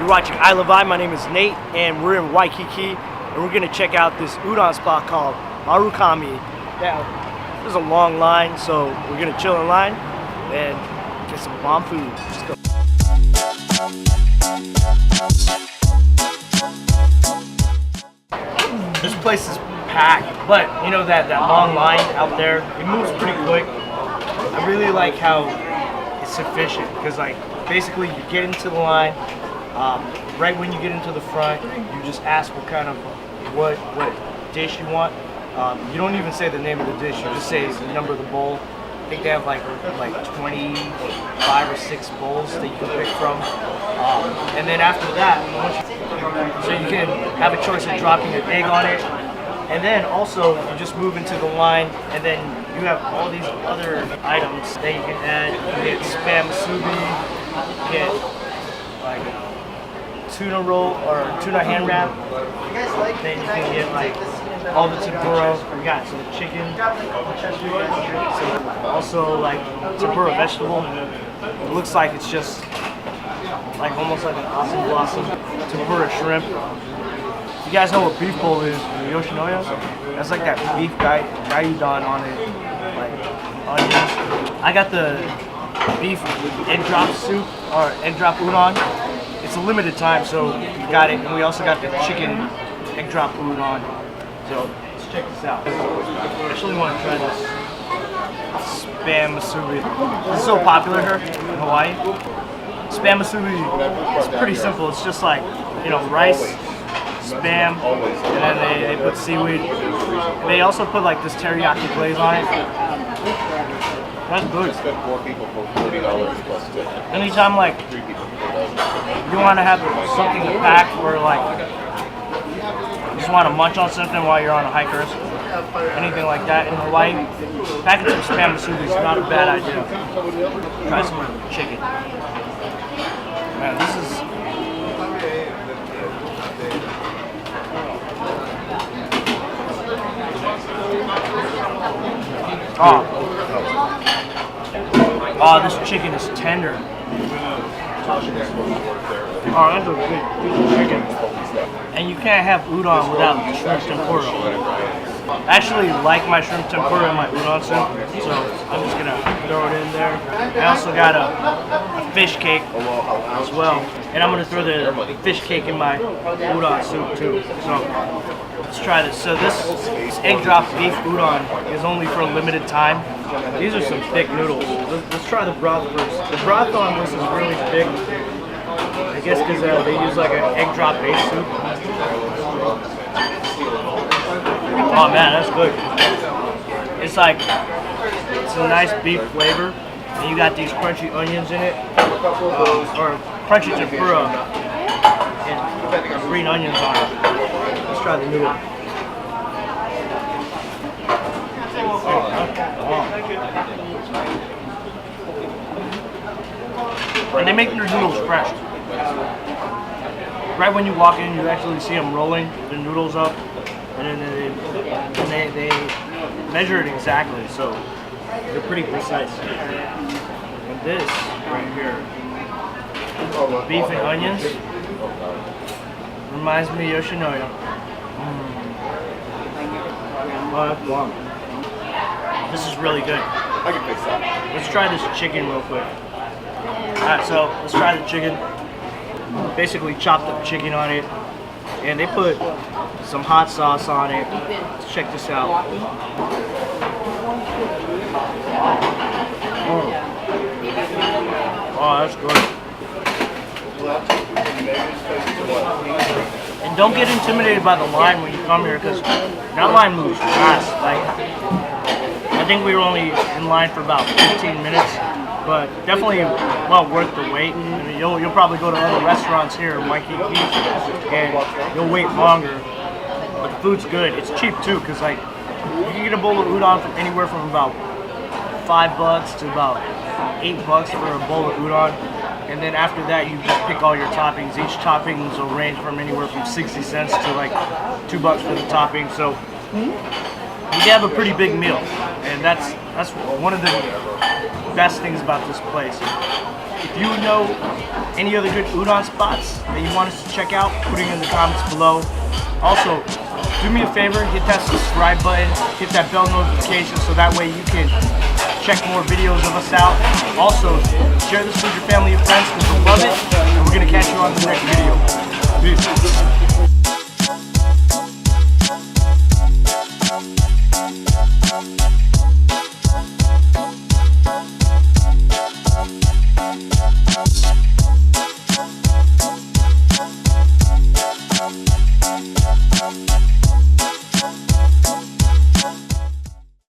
You're watching iLovei. My name is Nate, and we're in Waikiki, and we're gonna check out this udon spot called Marukame. Now, there's a long line, so we're gonna chill in line and get some bomb food. Let's go. This place is packed, but you know that long line out there, it moves pretty quick. I really like how it's efficient, because like basically you get into the line, right when you get into the front, you just ask what dish you want. You don't even say the name of the dish, you just say the number of the bowl. I think they have like 25 or 6 bowls that you can pick from. And then after that, so you can have a choice of dropping an egg on it. And then also, you just move into the line, and then you have all these other items that you can add. You get spam musubi, you get like tuna roll or tuna hand wrap. Then you can get like all the tempura. We got some chicken. Also like tempura vegetable. It looks like it's just like almost like an awesome blossom. Tempura shrimp. You guys know what beef bowl is? Yoshinoya? That's like that beef gyudon on it, like onions. I got the beef egg drop soup or egg drop udon. It's a limited time, so we got it, and we also got the chicken egg drop udon. So let's check this out. I actually want to try this spam musubi. It's so popular here in Hawaii. Spam musubi is pretty simple. It's just like, you know, rice, spam, and then they put seaweed. And they also put like this teriyaki glaze on it. That's good. Anytime like you want to have something to pack, or like you just want to munch on something while you're on a hike or anything like that in Hawaii, packing some spam musubi is not a bad idea. Try some chicken. Man, this is. Oh, this chicken is tender. Oh, that's a good piece of chicken. And you can't have udon without shrimp tempura. I actually like my shrimp tempura in my udon soup, so I'm just gonna throw it in there. I also got a fish cake as well, and I'm gonna throw the fish cake in my udon soup too. So let's try this. So this egg drop beef udon is only for a limited time. These are some thick noodles. Let's try the broth first. The broth on this is really thick. I guess because they use like an egg drop base soup. Oh man, that's good. It's like, it's a nice beef flavor. And you got these crunchy onions in it. Or crunchy tempura and green onions on it. Let's try the noodle. And they make their noodles fresh. Right when you walk in, you actually see them rolling the noodles up, and then they measure it exactly, so they're pretty precise. And this right here, beef and onions, reminds me of Yoshinoya. Oh, that's bomb. This is really good. Let's try this chicken real quick. Alright, so let's try the chicken. Basically chopped up chicken on it, and they put some hot sauce on it. Let's check this out. Oh, that's good. And don't get intimidated by the line when you come here, because that line moves fast. Like, I think we were only in line for about 15 minutes, but definitely well worth the wait. I mean, you'll probably go to other restaurants here in Waikiki and you'll wait longer, but the food's good. It's cheap too, because like you can get a bowl of udon from anywhere from about $5 to about $8 for a bowl of udon. And then after that, you just pick all your toppings. Each toppings will range from anywhere from 60 cents to like $2 for the topping. So you have a pretty big meal, and that's one of the best things about this place. If you know any other good udon spots that you want us to check out, put it in the comments below. Also, do me a favor, hit that subscribe button, hit that bell notification so that way you can check more videos of us out. Also, share this with your family and friends because they'll love it, and we're going to catch you on the next video. Peace.